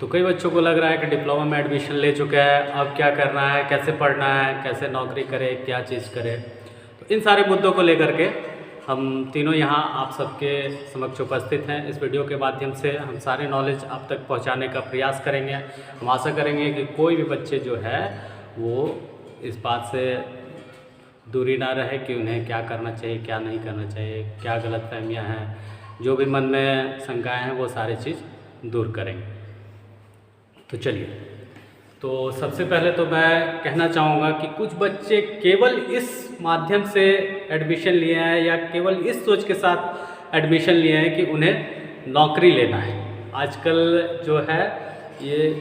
तो कई बच्चों को लग रहा है कि डिप्लोमा में एडमिशन ले चुके हैं, अब क्या करना है, कैसे पढ़ना है, कैसे नौकरी करे, क्या चीज़ करे। तो इन सारे मुद्दों को लेकर के हम तीनों यहाँ आप सबके समक्ष उपस्थित हैं। इस वीडियो के माध्यम से हम सारे नॉलेज आप तक पहुँचाने का प्रयास करेंगे। हम आशा करेंगे कि कोई भी बच्चे जो है वो इस बात से दूरी ना रहे कि उन्हें क्या करना चाहिए, क्या नहीं करना चाहिए, क्या गलतफहमियाँ हैं, जो भी मन में शंकाएँ हैं वो सारी चीज़ दूर करेंगे। तो चलिए, तो सबसे पहले तो मैं कहना चाहूँगा कि कुछ बच्चे केवल इस माध्यम से एडमिशन लिए हैं या केवल इस सोच के साथ एडमिशन लिए हैं कि उन्हें नौकरी लेना है। आजकल जो है ये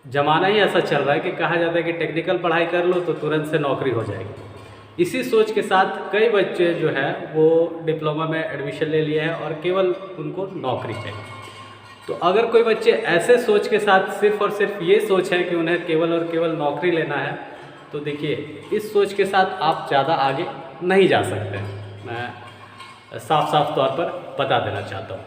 ज़माना ही ऐसा चल रहा है कि कहा जाता है कि टेक्निकल पढ़ाई कर लो तो तुरंत से नौकरी हो जाएगी। इसी सोच के साथ कई बच्चे जो है वो डिप्लोमा में एडमिशन ले लिए हैं और केवल उनको नौकरी चाहिए। तो अगर कोई बच्चे ऐसे सोच के साथ सिर्फ़ और सिर्फ ये सोच है कि उन्हें केवल और केवल नौकरी लेना है, तो देखिए इस सोच के साथ आप ज़्यादा आगे नहीं जा सकते। मैं साफ साफ तौर पर बता देना चाहता हूँ,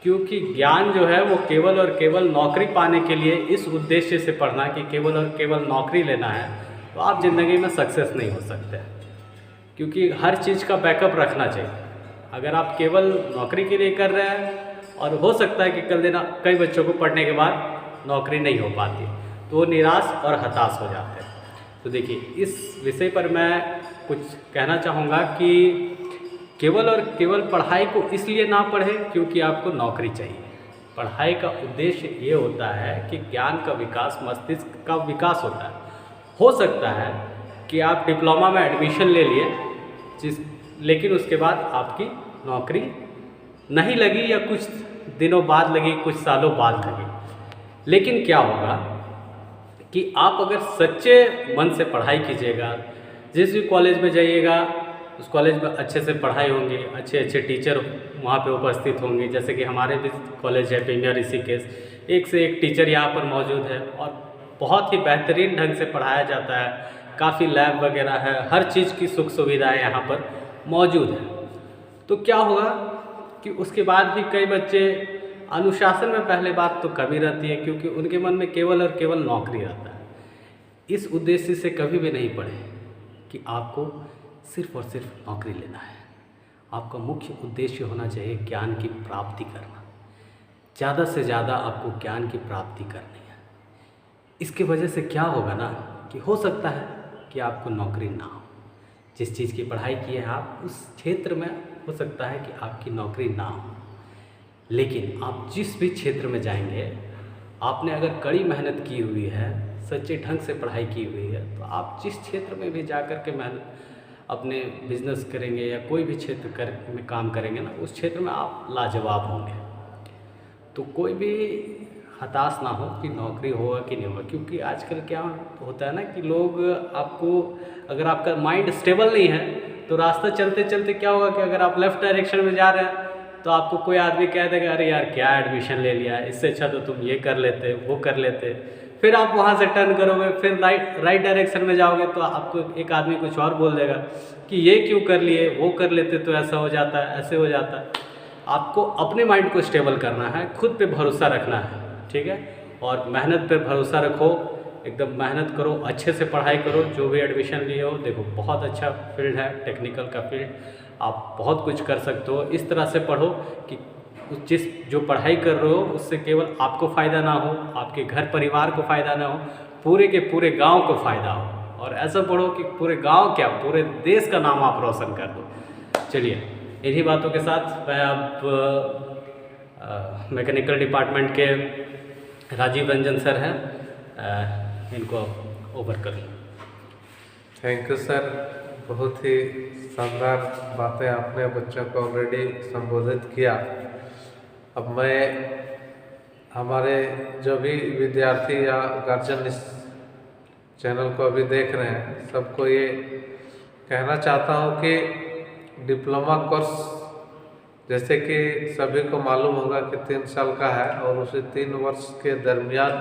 क्योंकि ज्ञान जो है वो केवल और केवल नौकरी पाने के लिए इस उद्देश्य से पढ़ना कि केवल और केवल नौकरी लेना है, तो आप ज़िंदगी में सक्सेस नहीं हो सकते। क्योंकि हर चीज़ का बैकअप रखना चाहिए। अगर आप केवल नौकरी के लिए कर रहे हैं और हो सकता है कि कल दिन कई बच्चों को पढ़ने के बाद नौकरी नहीं हो पाती, तो वो निराश और हताश हो जाते हैं। तो देखिए, इस विषय पर मैं कुछ कहना चाहूँगा कि केवल और केवल पढ़ाई को इसलिए ना पढ़ें क्योंकि आपको नौकरी चाहिए। पढ़ाई का उद्देश्य ये होता है कि ज्ञान का विकास, मस्तिष्क का विकास होता है। हो सकता है कि आप डिप्लोमा में एडमिशन ले लिए लेकिन उसके बाद आपकी नौकरी नहीं लगी या कुछ दिनों बाद लगी, कुछ सालों बाद लगी। लेकिन क्या होगा कि आप अगर सच्चे मन से पढ़ाई कीजिएगा, जिस भी कॉलेज में जाइएगा उस कॉलेज में अच्छे से पढ़ाई होंगी, अच्छे अच्छे टीचर वहाँ पे उपस्थित होंगे। जैसे कि हमारे भी कॉलेज है प्रीमियर ऋषिकेश, एक से एक टीचर यहाँ पर मौजूद है और बहुत ही बेहतरीन ढंग से पढ़ाया जाता है। काफ़ी लैब वगैरह है, हर चीज़ की सुख सुविधाएँ यहाँ पर मौजूद है। तो क्या होगा कि उसके बाद भी कई बच्चे अनुशासन में पहले बात तो कमी रहती है, क्योंकि उनके मन में केवल और केवल नौकरी रहता है। इस उद्देश्य से कभी भी नहीं पढ़े कि आपको सिर्फ और सिर्फ नौकरी लेना है। आपका मुख्य उद्देश्य होना चाहिए ज्ञान की प्राप्ति करना। ज़्यादा से ज़्यादा आपको ज्ञान की प्राप्ति करनी है। इसकी वजह से क्या होगा ना कि हो सकता है कि आपको नौकरी ना हो। जिस चीज़ की पढ़ाई की है आप, उस क्षेत्र में हो सकता है कि आपकी नौकरी ना हो, लेकिन आप जिस भी क्षेत्र में जाएंगे, आपने अगर कड़ी मेहनत की हुई है, सच्चे ढंग से पढ़ाई की हुई है, तो आप जिस क्षेत्र में भी जा कर के मेहनत अपने बिजनेस करेंगे या कोई भी क्षेत्र में काम करेंगे ना, उस क्षेत्र में आप लाजवाब होंगे। तो कोई भी हताश ना हो कि नौकरी होगा कि नहीं होगा, क्योंकि आजकल क्या होता है ना कि लोग आपको, अगर आपका माइंड स्टेबल नहीं है तो रास्ता चलते चलते क्या होगा कि अगर आप लेफ़्ट डायरेक्शन में जा रहे हैं तो आपको कोई आदमी कह देगा अरे यार क्या एडमिशन ले लिया है, इससे अच्छा तो तुम ये कर लेते, वो कर लेते। फिर आप वहाँ से टर्न करोगे, फिर राइट डायरेक्शन में जाओगे तो आपको एक आदमी कुछ और बोल देगा कि ये क्यों कर लिए, वो कर लेते तो ऐसा हो जाता है, ऐसे हो जाता है। आपको अपने माइंड को स्टेबल करना है, खुद पे भरोसा रखना है, ठीक है। और मेहनत पे भरोसा रखो, एकदम मेहनत करो, अच्छे से पढ़ाई करो। जो भी एडमिशन लिए हो, देखो बहुत अच्छा फील्ड है, टेक्निकल का फील्ड, आप बहुत कुछ कर सकते हो। इस तरह से पढ़ो कि जो पढ़ाई कर रहे हो उससे केवल आपको फ़ायदा ना हो, आपके घर परिवार को फ़ायदा ना हो, पूरे के पूरे गांव को फ़ायदा हो। और ऐसा पढ़ो कि पूरे गांव क्या, पूरे देश का नाम आप रोशन कर दो। चलिए, इन्हीं बातों के साथ मैं अब मैकेनिकल डिपार्टमेंट के राजीव रंजन सर हैं, इनको ओवर कर लूँ। थैंक यू सर, बहुत ही शानदार बातें आपने बच्चों को ऑलरेडी संबोधित किया। अब मैं हमारे जो भी विद्यार्थी या गार्जियन इस चैनल को अभी देख रहे हैं, सबको ये कहना चाहता हूँ कि डिप्लोमा कोर्स जैसे कि सभी को मालूम होगा कि 3 साल का है और उसे 3 वर्ष के दरमियान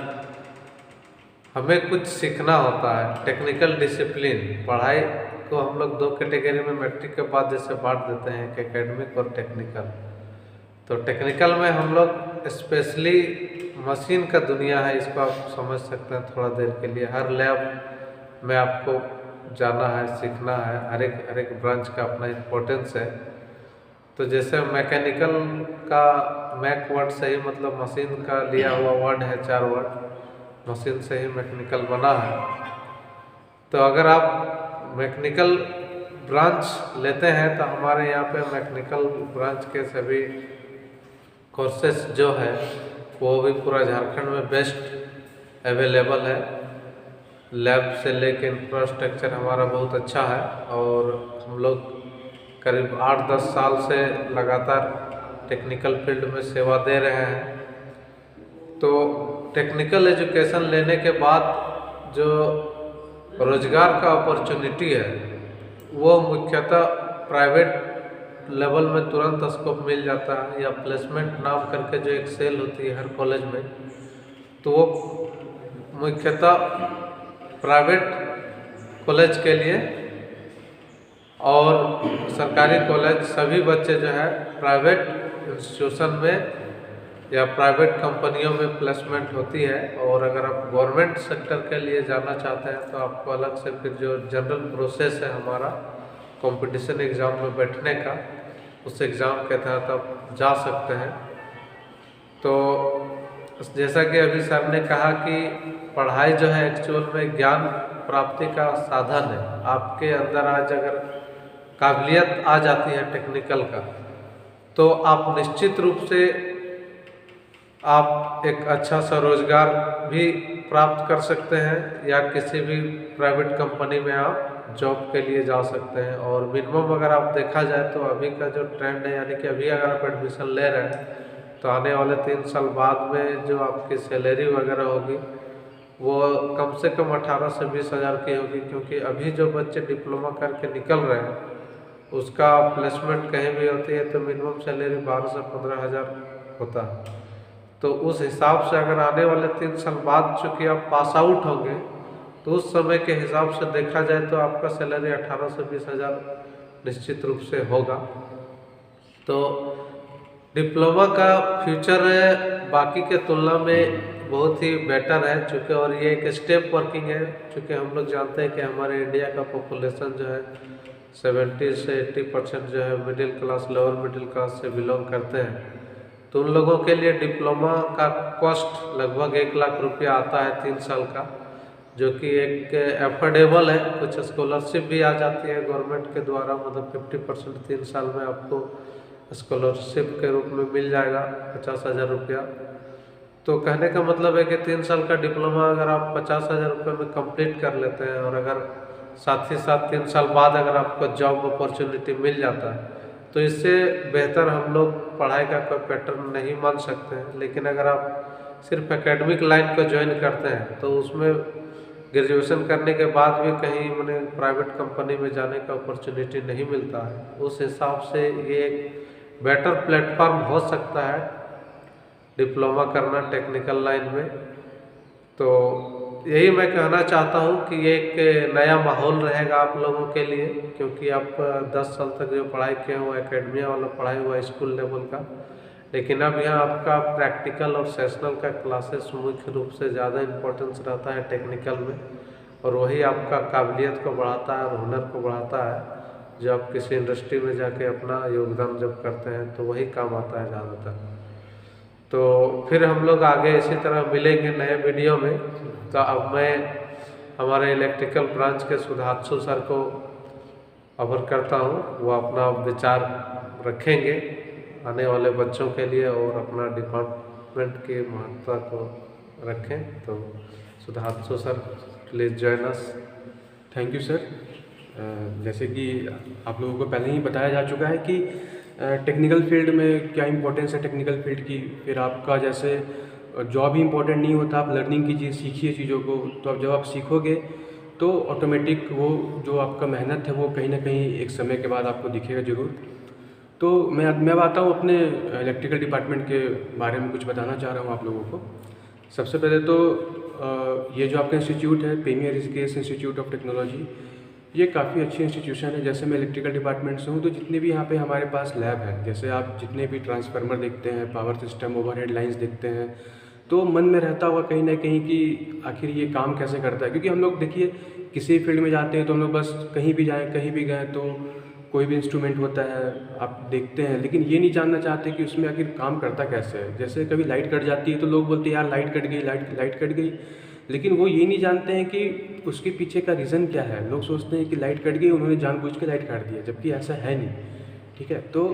हमें कुछ सीखना होता है। टेक्निकल डिसिप्लिन, पढ़ाई को हम लोग 2 कैटेगरी में मैट्रिक के बाद जैसे बांट देते हैं कि एकेडमिक और टेक्निकल। तो टेक्निकल में हम लोग स्पेशली मशीन का दुनिया है, इसको आप समझ सकते हैं थोड़ा देर के लिए। हर लैब में आपको जाना है, सीखना है, हर एक ब्रांच का अपना इम्पोर्टेंस है। तो जैसे मैकेनिकल का मैक वर्ड से ही मतलब मशीन का लिया हुआ वर्ड है, 4 वर्ड मशीन से ही मैकेनिकल बना है। तो अगर आप मैकेनिकल ब्रांच लेते हैं तो हमारे यहाँ पे मैकेनिकल ब्रांच के सभी कोर्सेस जो है वो भी पूरा झारखंड में बेस्ट अवेलेबल है। लैब से लेके इंफ्रास्ट्रक्चर हमारा बहुत अच्छा है और हम लोग करीब 8-10 साल से लगातार टेक्निकल फील्ड में सेवा दे रहे हैं। तो टेक्निकल एजुकेशन लेने के बाद जो रोजगार का अपॉर्चुनिटी है वो मुख्यतः प्राइवेट लेवल में तुरंत स्कोप मिल जाता है, या प्लेसमेंट नाम करके जो एक सेल होती है हर कॉलेज में, तो वो मुख्यतः प्राइवेट कॉलेज के लिए और सरकारी कॉलेज सभी बच्चे जो है प्राइवेट इंस्टीट्यूशन में या प्राइवेट कंपनियों में प्लेसमेंट होती है। और अगर आप गवर्नमेंट सेक्टर के लिए जाना चाहते हैं तो आपको अलग से फिर जो जनरल प्रोसेस है हमारा कंपटीशन एग्ज़ाम में बैठने का, उस एग्ज़ाम के तहत आप जा सकते हैं। तो जैसा कि अभी सर ने कहा कि पढ़ाई जो है एक्चुअल में ज्ञान प्राप्ति का साधन है। आपके अंदर आज अगर काबिलियत आ जाती है टेक्निकल का, तो आप निश्चित रूप से आप एक अच्छा सा रोजगार भी प्राप्त कर सकते हैं या किसी भी प्राइवेट कंपनी में आप जॉब के लिए जा सकते हैं। और मिनिमम अगर आप देखा जाए तो अभी का जो ट्रेंड है, यानी कि अभी अगर आप एडमिशन ले रहे हैं तो आने वाले 3 साल बाद में जो आपकी सैलरी वगैरह होगी वो कम से कम 18 से 20 हज़ार की होगी, क्योंकि अभी जो बच्चे डिप्लोमा करके निकल रहे हैं उसका प्लेसमेंट कहीं भी होती है तो मिनिमम सैलरी 12 से 15 हज़ार होता है। तो उस हिसाब से अगर आने वाले 3 साल बाद चूँकि आप पास आउट होंगे तो उस समय के हिसाब से देखा जाए तो आपका सैलरी 18 से 20 हज़ार निश्चित रूप से होगा। तो डिप्लोमा का फ्यूचर बाकी के तुलना में बहुत ही बेटर है चूँकि, और ये एक स्टेप वर्किंग है चूँकि हम लोग जानते हैं कि हमारे इंडिया का पॉपुलेशन जो है 70 से 80% जो है middle class, lower middle class से बिलोंग करते हैं। तो उन लोगों के लिए डिप्लोमा का कॉस्ट लगभग 1 लाख रुपया आता है 3 साल का, जो कि एक एफोर्डेबल है। कुछ स्कॉलरशिप भी आ जाती है गवर्नमेंट के द्वारा, मतलब 50% 3 साल में आपको स्कॉलरशिप के रूप में मिल जाएगा 50,000 रुपया। तो कहने का मतलब है कि 3 साल का डिप्लोमा अगर आप 50,000 रुपये में कंप्लीट कर लेते हैं और अगर साथ ही साथ 3 साल बाद अगर आपको जॉब अपॉर्चुनिटी मिल जाता है तो इससे बेहतर हम लोग पढ़ाई का कोई पैटर्न नहीं मान सकते हैं। लेकिन अगर आप सिर्फ एकेडमिक लाइन को ज्वाइन करते हैं तो उसमें ग्रेजुएशन करने के बाद भी कहीं मैंने प्राइवेट कंपनी में जाने का अपॉर्चुनिटी नहीं मिलता है। उस हिसाब से ये एक बेटर प्लेटफॉर्म हो सकता है डिप्लोमा करना टेक्निकल लाइन में। तो यही मैं कहना चाहता हूँ कि ये एक नया माहौल रहेगा आप लोगों के लिए, क्योंकि आप 10 साल तक जो पढ़ाई किए वो एकेडमिया वाला पढ़ाई हुआ स्कूल लेवल का, लेकिन अब यहाँ आपका प्रैक्टिकल और सेशनल का क्लासेस मुख्य रूप से ज़्यादा इम्पोर्टेंस रहता है टेक्निकल में, और वही आपका काबिलियत को बढ़ाता है और हुनर को बढ़ाता है। जो आप किसी इंडस्ट्री में जाके अपना योगदान जब करते हैं तो वही काम आता है ज़्यादातर। तो फिर हम लोग आगे इसी तरह मिलेंगे नए वीडियो में। तो अब मैं हमारे इलेक्ट्रिकल ब्रांच के सुधांशु सर को ऑफर करता हूँ, वो अपना विचार रखेंगे आने वाले बच्चों के लिए और अपना डिपार्टमेंट की महत्ता को रखें। तो Sudhanshu sir please join us. Thank you sir. जैसे कि आप लोगों को पहले ही बताया जा चुका है कि टेक्निकल फील्ड में क्या इंपॉर्टेंस है टेक्निकल फील्ड की। फिर आपका जैसे जॉब ही इम्पोर्टेंट नहीं होता, आप लर्निंग कीजिए, सीखिए चीज़ों को। तो अब जब आप सीखोगे तो ऑटोमेटिक वो जो आपका मेहनत है वो कहीं ना कहीं एक समय के बाद आपको दिखेगा ज़रूर। तो मैं आता हूँ अपने इलेक्ट्रिकल डिपार्टमेंट के बारे में कुछ बताना चाह रहा हूँ आप लोगों को। सबसे पहले तो ये जो आपका इंस्टीट्यूट है premier Rishikesh institute of technology, ये काफ़ी अच्छी इंस्टीट्यूशन है। जैसे मैं इलेक्ट्रिकल डिपार्टमेंट से हूँ, तो जितने भी यहाँ पे हमारे पास लैब हैं, जैसे आप जितने भी ट्रांसफार्मर देखते हैं, पावर सिस्टम, ओवरहेड लाइंस देखते हैं, तो मन में रहता होगा कहीं ना कहीं कि आखिर ये काम कैसे करता है। क्योंकि हम लोग देखिए किसी फील्ड में जाते हैं तो हम लोग बस कहीं भी जाएँ, कहीं भी गए तो कोई भी इंस्ट्रूमेंट होता है आप देखते हैं, लेकिन ये नहीं जानना चाहते कि उसमें आखिर काम करता कैसे है। जैसे कभी लाइट कट जाती है तो लोग बोलते हैं यार लाइट कट गई, लाइट कट गई, लेकिन वो ये नहीं जानते हैं कि उसके पीछे का रीज़न क्या है। लोग सोचते हैं कि लाइट कट गई, उन्होंने जानबूझ के लाइट काट दिया, जबकि ऐसा है नहीं। ठीक है, तो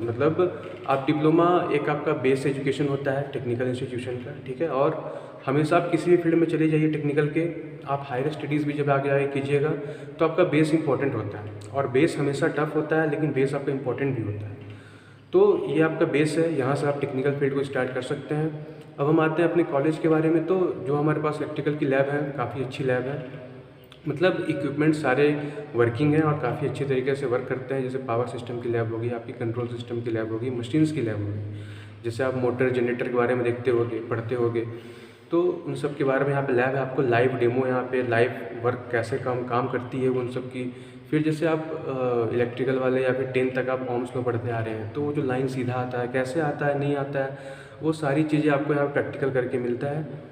मतलब आप डिप्लोमा एक आपका बेस एजुकेशन होता है टेक्निकल इंस्टीट्यूशन का। ठीक है, और हमेशा आप किसी भी फील्ड में चले जाइए टेक्निकल के, आप हायर स्टडीज़ भी जब आगे कीजिएगा तो आपका बेस इंपॉर्टेंट होता है, और बेस हमेशा टफ होता है, लेकिन बेस आपका इंपॉर्टेंट भी होता है। तो ये आपका बेस है, यहाँ से आप टेक्निकल फील्ड को स्टार्ट कर सकते हैं। अब हम आते हैं अपने कॉलेज के बारे में। तो जो हमारे पास इलेक्ट्रिकल की लैब है, काफ़ी अच्छी लैब है, मतलब इक्विपमेंट सारे वर्किंग हैं और काफ़ी अच्छी तरीके से वर्क करते हैं। जैसे पावर सिस्टम की लैब होगी, आपकी कंट्रोल सिस्टम की लैब होगी, मशीन्स की लैब होगी, जैसे आप मोटर जनरेटर के बारे में देखते होगे, पढ़ते होगे, तो उन सब के बारे में यहाँ पे लैब है। आपको लाइव डेमो, यहाँ पे लाइव वर्क कैसे काम करती है उन सब की। फिर जैसे आप इलेक्ट्रिकल वाले या फिर 10 तक आप ओम्स में पढ़ते आ रहे हैं, तो वो जो लाइन सीधा आता है, कैसे आता है, नहीं आता है, वो सारी चीज़ें आपको यहाँ प्रैक्टिकल करके मिलता है।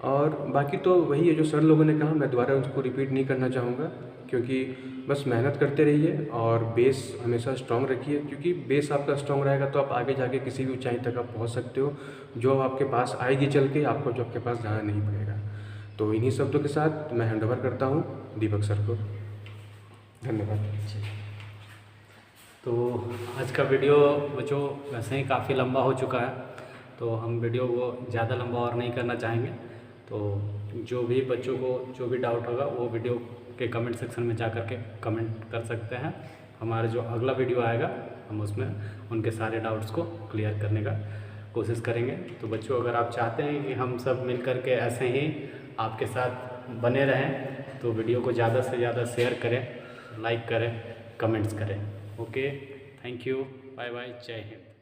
और बाकी तो वही है जो सर लोगों ने कहा, मैं दोबारा उसको रिपीट नहीं करना चाहूँगा, क्योंकि बस मेहनत करते रहिए और बेस हमेशा स्ट्रॉन्ग रखिए। क्योंकि बेस आपका स्ट्रॉन्ग रहेगा तो आप आगे जाके किसी भी ऊंचाई तक आप पहुंच सकते हो, जो आपके पास आएगी चल के, आपको जो आपके पास जाना नहीं पड़ेगा। तो इन्हीं शब्दों के साथ मैं हैंड ओवर करता हूँ दीपक सर को। धन्यवाद। तो आज का वीडियो बच्चों वैसे ही काफ़ी लंबा हो चुका है, तो हम वीडियो को ज़्यादा लंबा और नहीं करना चाहेंगे। तो जो भी बच्चों को जो भी डाउट होगा वो वीडियो के कमेंट सेक्शन में जा कर के कमेंट कर सकते हैं। हमारा जो अगला वीडियो आएगा हम उसमें उनके सारे डाउट्स को क्लियर करने का कोशिश करेंगे। तो बच्चों, अगर आप चाहते हैं कि हम सब मिल कर के ऐसे ही आपके साथ बने रहें, तो वीडियो को ज़्यादा से ज़्यादा शेयर करें, लाइक करें, कमेंट्स करें। Okay, thank you, bye bye, जय हिंद।